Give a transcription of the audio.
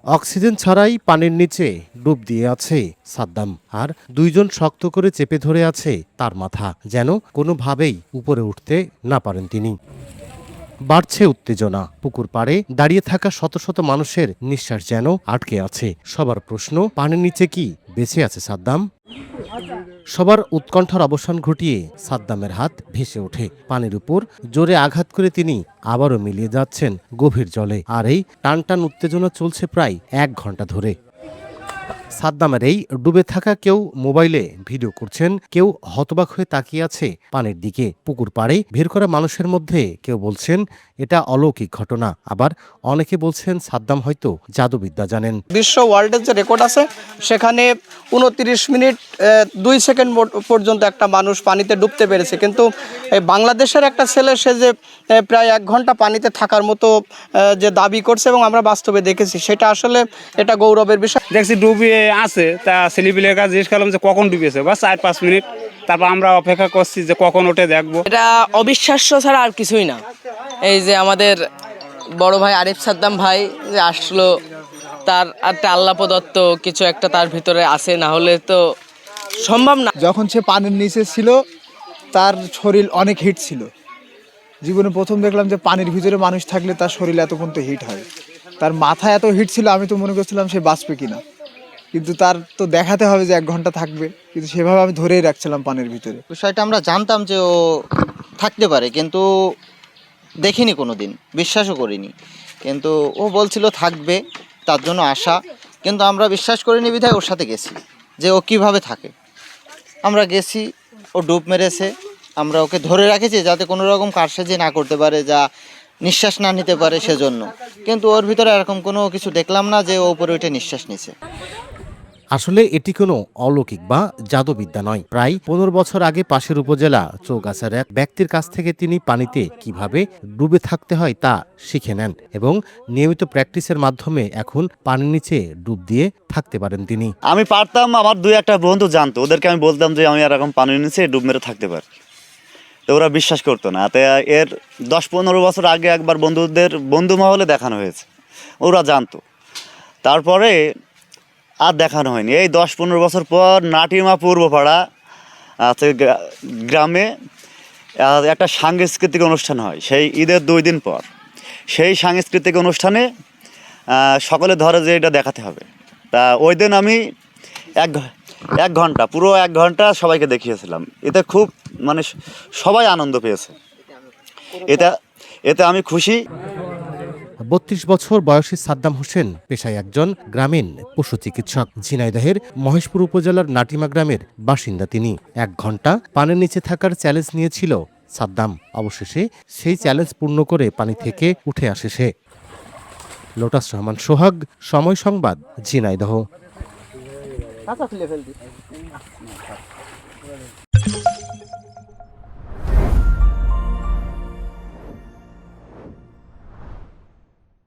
Oxygen ছাড়াই পানির নিচে ডুব দিয়ে আছে সাদ্দাম, আর দুইজন শক্ত করে চেপে ধরে আছে তার মাথা, যেন কোনোভাবেই উপরে উঠতে না পারেন তিনি। বাড়ছে উত্তেজনা। পুকুর পাড়ে দাঁড়িয়ে থাকা শত শত মানুষের নিঃশ্বাস যেন আটকে আছে। সবার প্রশ্ন, পানির নিচে কি বেঁচে আছে সাদ্দাম? সবার উৎকণ্ঠার অবসান ঘটিয়ে সাদ্দামের হাত ভেসে ওঠে পানির উপর। জোরে আঘাত করে তিনি আবারও মিলিয়ে যাচ্ছেন গভীর জলে। আর এই টানটান উত্তেজনা চলছে প্রায় 1 ঘন্টা ধরে। সাদ্দামের এই ডুবে থাকা কেউ মোবাইলে ভিডিও করছেন, কেউ হতবাক হয়ে তাকিয়ে আছে পানির দিকে। পুকুর পাড়ে ভিড় করা মানুষের মধ্যে কেউ বলছেন এটা অলৌকিক ঘটনা, আবার অনেকে বলছেন সাদ্দাম হয়তো জাদুবিদ্যা জানেন। বিশ্ব ওয়ার্ল্ডের যে রেকর্ড আছে সেখানে 29 মিনিট 2 সেকেন্ড পর্যন্ত একটা মানুষ পানিতে ডুবতে পেরেছে, কিন্তু বাংলাদেশের একটা ছেলে সে যে প্রায় 1 ঘন্টা পানিতে থাকার মতো যে দাবি করছে এবং আমরা বাস্তবে দেখেছি, সেটা আসলে এটা গৌরবের বিষয়। দেখছি ডুবিয়ে আছে, তা ছেলেপিলের কাছে জিজ্ঞেস করলাম যে কখন ডুবিয়েছে, বা 4-5 মিনিট। তারপর আমরা অপেক্ষা করছি যে কখন ওঠে দেখবো। এটা অবিশ্বাস্য ছাড়া আর কিছুই না। এই যে আমাদের বড় ভাই আরিফ সাদ্দাম ভাই যে আসলো, তার একটা আল্লাহ প্রদত্ত কিছু একটা তার ভিতরে আছে, না হলে তো সম্ভব না। যখন সে পানির নিচে ছিল তার শরীর অনেক হিট ছিল। জীবনে প্রথম দেখলাম যে পানির ভিতরে মানুষ থাকলে তার শরীর এত পর্যন্ত হিট হয়। তার মাথা এত হিট ছিল, আমি তো মনে করছিলাম সে বাঁচবে কিনা, কিন্তু তার তো দেখাতে হবে যে 1 ঘন্টা থাকবে, কিন্তু সেভাবে আমি ধরেই রাখছিলাম পানির ভিতরে। বিষয়টা আমরা জানতাম যে ও থাকতে পারে, কিন্তু দেখিনি কোনো দিন, বিশ্বাসও করিনি। কিন্তু ও বলছিল থাকবে, তার জন্য আশা। কিন্তু আমরা বিশ্বাস করিনি বিধায় ওর সাথে গেছি যে ও কিভাবে থাকে। আমরা গেছি, ও ডুব মেরেছে, আমরা ওকে ধরে রাখেছি যাতে কোনো রকম কারসাজি না করতে পারে, যা নিঃশ্বাস না নিতে পারে সেজন্য। কিন্তু ওর ভিতরে এরকম কোনো কিছু দেখলাম না যে ও উপরে উঠে নিঃশ্বাস নিছে। আসলে এটি কোনো অলৌকিক বা জাদুবিদ্যা নয়। প্রায় 15 বছর আগে পাশের উপজেলা চৌগাছার এক ব্যক্তির কাছ থেকে তিনি পানিতে কিভাবে ডুবে থাকতে হয় তা শিখে নেন এবং নিয়মিত প্র্যাকটিসের মাধ্যমে এখন পানির নিচে ডুব দিয়ে থাকতে পারেন তিনি। আমি পারতাম, আমার 2-1টা বন্ধু জানতো, ওদেরকে আমি বলতাম যে আমি এরকম পানির নিচে ডুব মেরে থাকতে পারি, তো ওরা বিশ্বাস করতো না। তো এর 10-15 বছর আগে একবার বন্ধু মহলে দেখানো হয়েছে, ওরা জানতো। তারপরে আর দেখানো হয়নি। এই 10-15 বছর পর নাটিমা পূর্বপাড়া আছে গ্রামে একটা সাংস্কৃতিক অনুষ্ঠান হয়, সেই ঈদের 2 দিন পর। সেই সাংস্কৃতিক অনুষ্ঠানে সকলে ধরে যে এটা দেখাতে হবে। তা ওই দিন আমি 1 ঘন্টা, পুরো 1 ঘন্টা সবাইকে দেখিয়েছিলাম। এতে খুব মানে সবাই আনন্দ পেয়েছে, এতে আমি খুশি। 32 বছর বয়সী সাদ্দাম হোসেন পেশায় একজন গ্রামীণ পশু চিকিৎসক। ঝিনাইদহের মহেশপুর উপজেলার নাটিমা গ্রামের বাসিন্দা তিনি। 1 ঘন্টা পানির নিচে থাকার চ্যালেঞ্জ নিয়েছিল সাদ্দাম। অবশেষে সেই চ্যালেঞ্জ পূর্ণ করে পানি থেকে উঠে আসে সে। লোটাস রহমান সোহাগ, সময় সংবাদ, ঝিনাইদহ।